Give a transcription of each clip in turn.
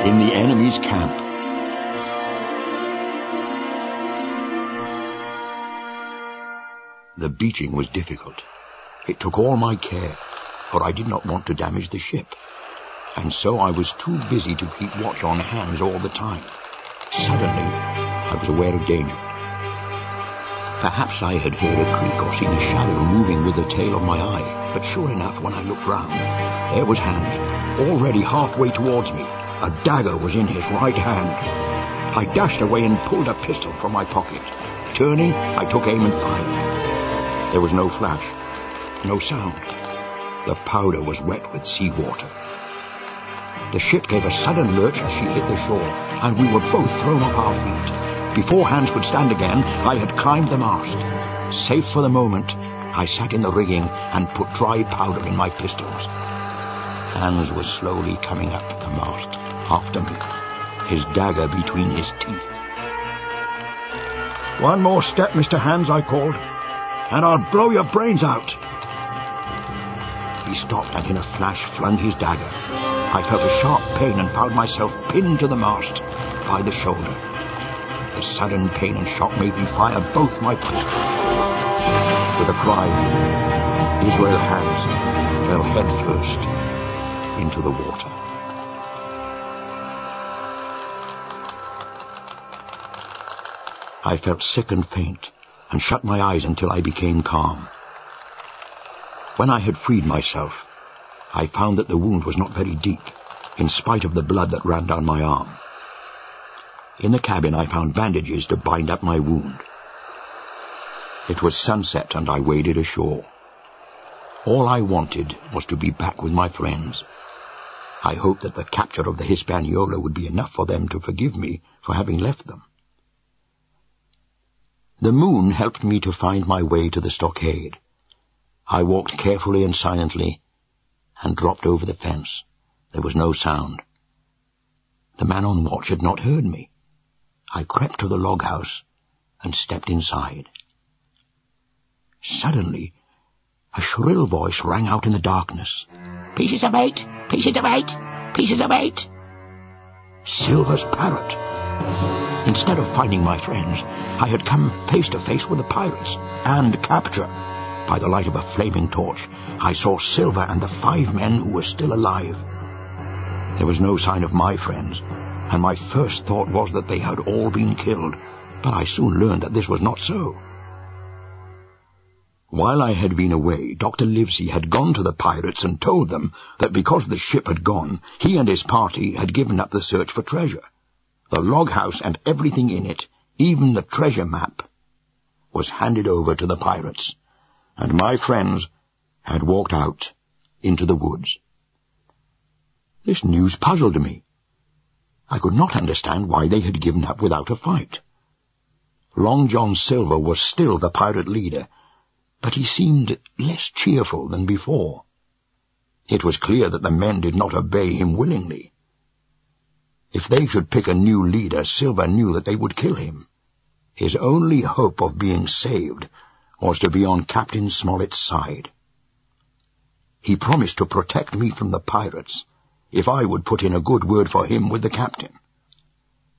in the enemy's camp. The beaching was difficult. It took all my care, for I did not want to damage the ship, and so I was too busy to keep watch on hands all the time. Suddenly, I was aware of danger. Perhaps I had heard a creak or seen a shadow moving with the tail of my eye, but sure enough, when I looked round, there was Hans, already halfway towards me. A dagger was in his right hand. I dashed away and pulled a pistol from my pocket. Turning, I took aim and fired. There was no flash, no sound. The powder was wet with seawater. The ship gave a sudden lurch as she hit the shore, and we were both thrown off our feet. Before Hans could stand again, I had climbed the mast. Safe for the moment, I sat in the rigging and put dry powder in my pistols. Hans was slowly coming up the mast after me, his dagger between his teeth. "One more step, Mr. Hans," I called, "and I'll blow your brains out." He stopped and in a flash flung his dagger. I felt a sharp pain and found myself pinned to the mast by the shoulder. The sudden pain and shock made me fire both my pistols. With a cry, Israel Hans fell headfirst into the water. I felt sick and faint, and shut my eyes until I became calm. When I had freed myself, I found that the wound was not very deep, in spite of the blood that ran down my arm. In the cabin I found bandages to bind up my wound. It was sunset and I waded ashore. All I wanted was to be back with my friends. I hoped that the capture of the Hispaniola would be enough for them to forgive me for having left them. The moon helped me to find my way to the stockade. I walked carefully and silently and dropped over the fence. There was no sound. The man on watch had not heard me. I crept to the log house and stepped inside. Suddenly, a shrill voice rang out in the darkness. "Pieces of eight! Pieces of eight! Pieces of eight!" Silver's parrot. Instead of finding my friends, I had come face to face with the pirates and capture. By the light of a flaming torch, I saw Silver and the 5 men who were still alive. There was no sign of my friends, and my first thought was that they had all been killed, but I soon learned that this was not so. While I had been away, Dr. Livesey had gone to the pirates and told them that because the ship had gone, he and his party had given up the search for treasure. The log house and everything in it, even the treasure map, was handed over to the pirates, and my friends had walked out into the woods. This news puzzled me. I could not understand why they had given up without a fight. Long John Silver was still the pirate leader, but he seemed less cheerful than before. It was clear that the men did not obey him willingly. If they should pick a new leader, Silver knew that they would kill him. His only hope of being saved was to be on Captain Smollett's side. He promised to protect me from the pirates if I would put in a good word for him with the captain.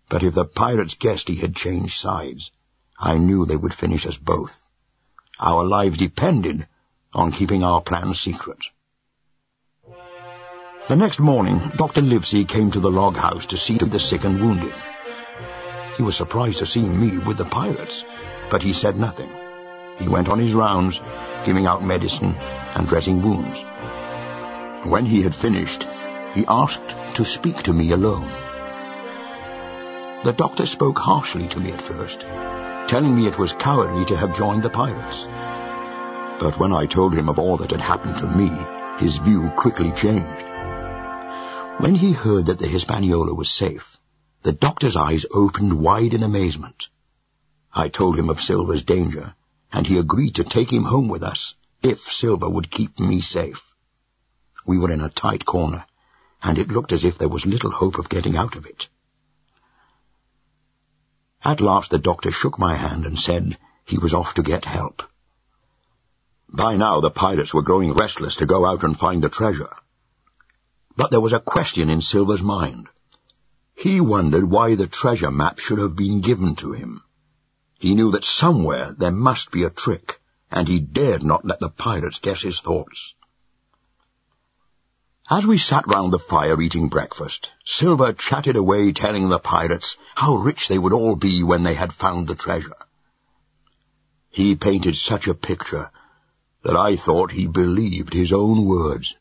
But if the pirates guessed he had changed sides, I knew they would finish us both. Our lives depended on keeping our plan secret. The next morning, Dr. Livesey came to the log house to see to the sick and wounded. He was surprised to see me with the pirates, but he said nothing. He went on his rounds, giving out medicine and dressing wounds. When he had finished, he asked to speak to me alone. The doctor spoke harshly to me at first, telling me it was cowardly to have joined the pirates. But when I told him of all that had happened to me, his view quickly changed. When he heard that the Hispaniola was safe, the doctor's eyes opened wide in amazement. I told him of Silver's danger, and he agreed to take him home with us if Silver would keep me safe. We were in a tight corner, and it looked as if there was little hope of getting out of it. At last the doctor shook my hand and said he was off to get help. By now the pirates were growing restless to go out and find the treasure. But there was a question in Silver's mind. He wondered why the treasure map should have been given to him. He knew that somewhere there must be a trick, and he dared not let the pirates guess his thoughts. As we sat round the fire eating breakfast, Silver chatted away telling the pirates how rich they would all be when they had found the treasure. He painted such a picture that I thought he believed his own words.